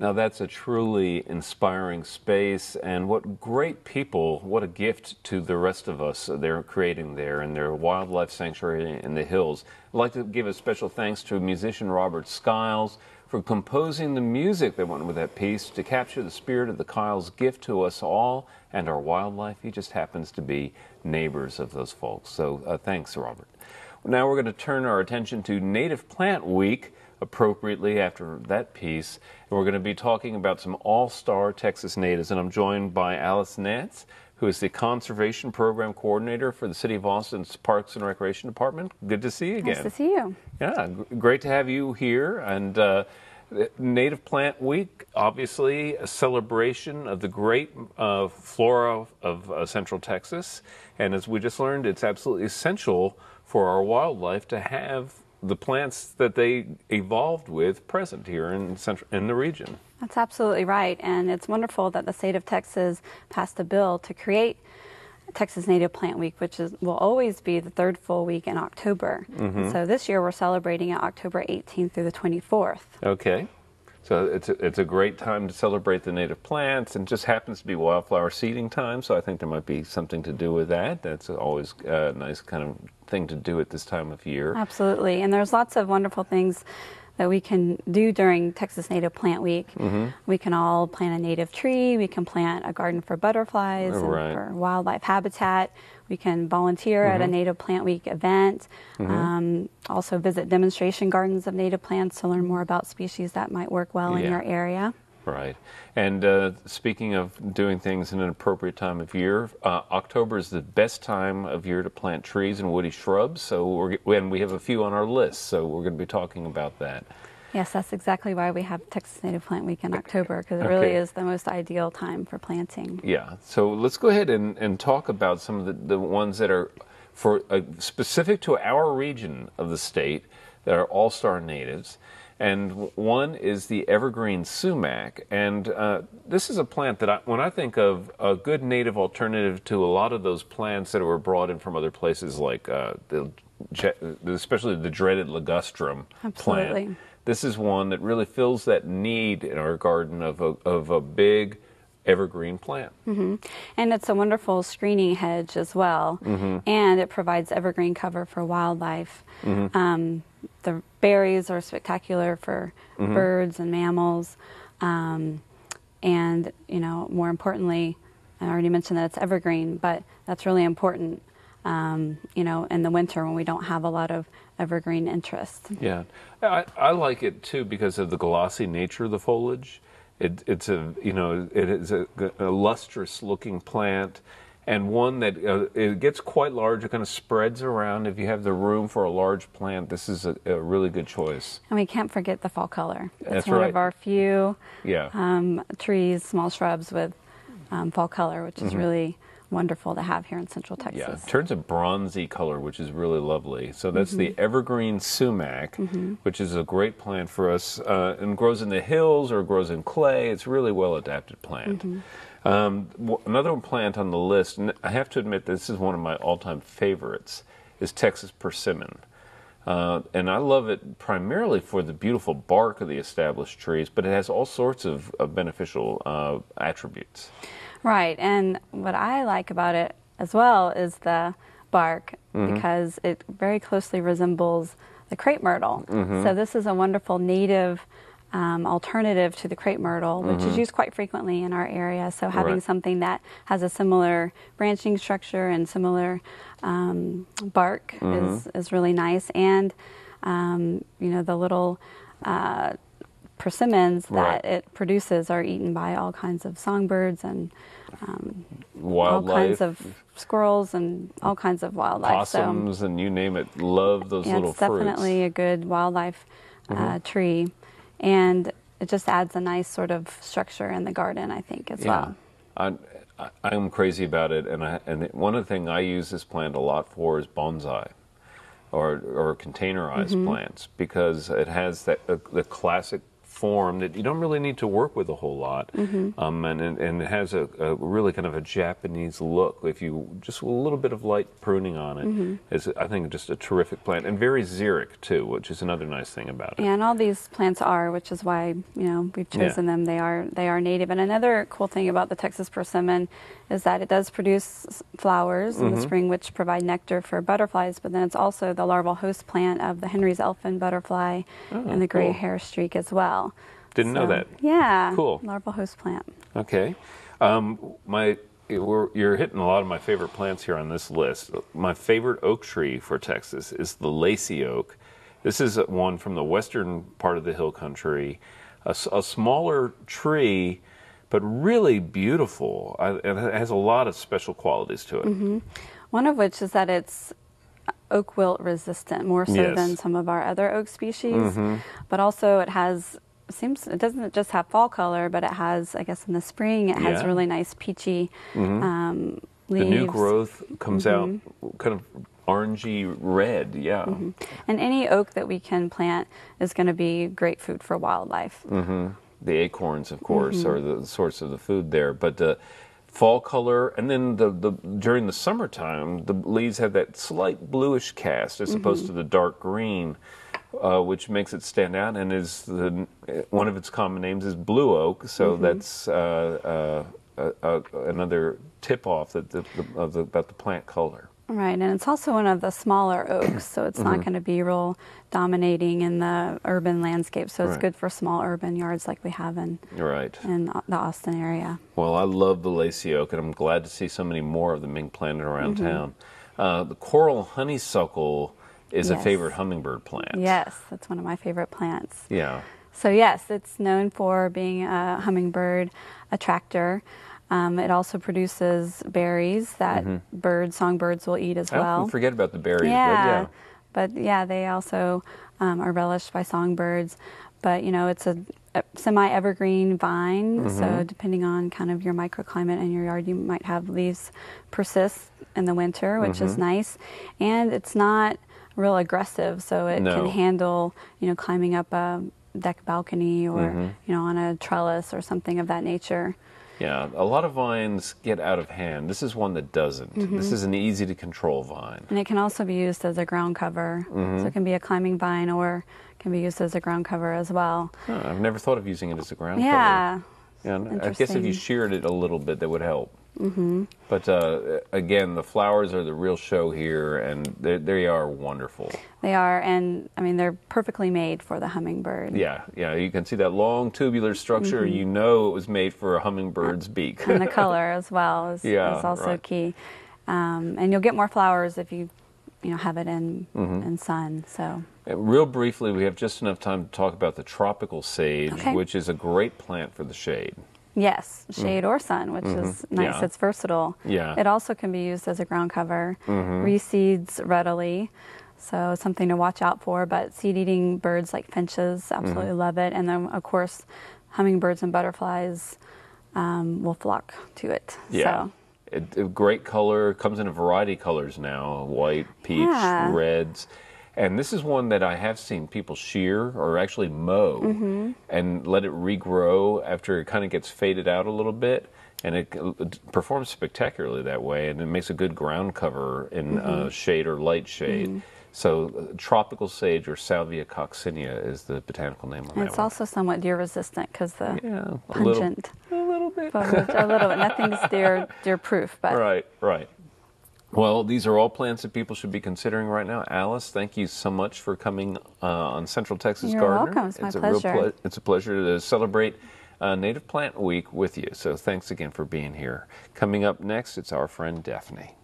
Now that's a truly inspiring space, and what great people, what a gift to the rest of us they're creating there in their wildlife sanctuary in the hills. I'd like to give a special thanks to musician Robert Skiles for composing the music that went with that piece to capture the spirit of the Kyle's gift to us all and our wildlife. He just happens to be neighbors of those folks. So thanks, Robert. Now we're going to turn our attention to Native Plant Week, appropriately after that piece. And we're going to be talking about some all-star Texas natives, and I'm joined by Alice Nance, who is the Conservation Program Coordinator for the City of Austin's Parks and Recreation Department. Good to see you again. Nice to see you. Yeah, great to have you here. And Native Plant Week, obviously a celebration of the great flora of Central Texas. And as we just learned, it's absolutely essential for our wildlife to have the plants that they evolved with present here in the region. That's absolutely right, and it's wonderful that the state of Texas passed a bill to create Texas Native Plant Week, which will always be the third full week in October. So this year we're celebrating it October 18th through the 24th. Okay. So it's a great time to celebrate the native plants, and just happens to be wildflower seeding time, so I think there might be something to do with that. That's always a nice kind of thing to do at this time of year. Absolutely, and there's lots of wonderful things that we can do during Texas Native Plant Week. We can all plant a native tree, we can plant a garden for butterflies and for wildlife habitat. We can volunteer at a Native Plant Week event, also visit demonstration gardens of native plants to learn more about species that might work well in your area. Right. And speaking of doing things in an appropriate time of year, October is the best time of year to plant trees and woody shrubs. So we have a few on our list, so we're going to be talking about that. Yes, that's exactly why we have Texas Native Plant Week in October, because it really is the most ideal time for planting. Yeah. So let's go ahead and talk about some of the ones that are specific to our region of the state that are all-star natives. And one is the Evergreen sumac, and this is a plant that when I think of a good native alternative to a lot of those plants that were brought in from other places, like especially the dreaded ligustrum plant. This is one that really fills that need in our garden of a big evergreen plant. And it's a wonderful screening hedge as well, and it provides evergreen cover for wildlife. The berries are spectacular for birds and mammals, and more importantly, I already mentioned that it's evergreen, but that's really important in the winter when we don't have a lot of evergreen interest. Yeah, I like it too because of the glossy nature of the foliage. It is a lustrous looking plant, and one that it gets quite large. It kind of spreads around. If you have the room for a large plant, this is a really good choice. And we can't forget the fall color. That's one of our few trees, small shrubs with fall color, which is really wonderful to have here in Central Texas. Yeah, it turns a bronzy color, which is really lovely. So that's the evergreen sumac, which is a great plant for us, and grows in the hills or grows in clay. It's a really well-adapted plant. Another plant on the list, and I have to admit this is one of my all-time favorites, is Texas persimmon. And I love it primarily for the beautiful bark of the established trees, but it has all sorts of beneficial attributes. Right, and what I like about it as well is the bark, because it very closely resembles the crepe myrtle. So this is a wonderful native alternative to the crepe myrtle, which is used quite frequently in our area. So having something that has a similar branching structure and similar bark is really nice. And the little persimmons that it produces are eaten by all kinds of songbirds and all kinds of squirrels and all kinds of wildlife. Possums and you name it, love those little it's fruits. Definitely a good wildlife tree, and it just adds a nice sort of structure in the garden, I think, as well. I'm crazy about it, and one of the things I use this plant a lot for is bonsai. Or containerized plants, because it has the classic form that you don't really need to work with a whole lot. And it has a really kind of a Japanese look. If you just a little bit of light pruning on it is, I think, just a terrific plant, and very xeric too, which is another nice thing about it. Yeah, and all these plants are, which is why we've chosen them. They are native. And another cool thing about the Texas persimmon is that it does produce flowers in the spring, which provide nectar for butterflies. But then it's also the larval host plant of the Henry's elfin butterfly and the gray hair streak as well. Didn't know that. Yeah. Cool. Larval host plant. Okay. You're hitting a lot of my favorite plants here on this list. My favorite oak tree for Texas is the Lacey oak. This is one from the western part of the hill country. A smaller tree, but really beautiful. It has a lot of special qualities to it. One of which is that it's oak wilt resistant, more so than some of our other oak species. But also it doesn't just have fall color, but it has, I guess in the spring, it has really nice peachy leaves. The new growth comes out kind of orangey red, And any oak that we can plant is going to be great food for wildlife. The acorns, of course, are the source of the food there. But the fall color, and then during the summertime, the leaves have that slight bluish cast as opposed to the dark green, which makes it stand out. And one of its common names is blue oak, so that's another tip-off about the plant color. Right, and it's also one of the smaller oaks, so it's not going to be real dominating in the urban landscape. So it's good for small urban yards like we have in the Austin area. Well, I love the Lacey oak, and I'm glad to see so many more of them being planted around town. The coral honeysuckle is a favorite hummingbird plant. Yes, that's one of my favorite plants. Yeah. So yes, it's known for being a hummingbird attractor. It also produces berries that songbirds will eat as well. I often forget about the berries. But they also are relished by songbirds. But it's a semi-evergreen vine, so depending on kind of your microclimate in your yard, you might have leaves persist in the winter, which is nice. And it's not real aggressive, so it can handle climbing up a deck balcony or on a trellis or something of that nature. Yeah, a lot of vines get out of hand. This is one that doesn't. This is an easy-to-control vine. And it can also be used as a ground cover. So it can be a climbing vine or can be used as a ground cover as well. Oh, I've never thought of using it as a ground cover. Yeah, I guess if you sheared it a little bit, that would help. But again, the flowers are the real show here, and they are wonderful. They are, and I mean, they're perfectly made for the hummingbird. Yeah, you can see that long tubular structure. You know it was made for a hummingbird's beak. And the color as well is also key. And you'll get more flowers if you have it in sun. So. Real briefly, we have just enough time to talk about the tropical sage, which is a great plant for the shade. Yes, shade or sun, which is nice. Yeah. It's versatile. Yeah. It also can be used as a ground cover. Reseeds readily, so something to watch out for. But seed-eating birds like finches absolutely love it. And then, of course, hummingbirds and butterflies will flock to it. Yeah. So. Great color. Comes in a variety of colors now, white, peach, reds. And this is one that I have seen people shear or actually mow and let it regrow after it kind of gets faded out a little bit. And it performs spectacularly that way, and it makes a good ground cover in shade or light shade. So tropical sage, or Salvia coccinea, is the botanical name of that. It's also somewhat deer resistant because the a pungent little bit. A little bit. Nothing's deer proof, but right. Well, these are all plants that people should be considering right now. Alice, thank you so much for coming on Central Texas You're Gardener. welcome. It's my pleasure. It's a pleasure to celebrate Native Plant Week with you. So thanks again for being here. Coming up next, it's our friend Daphne.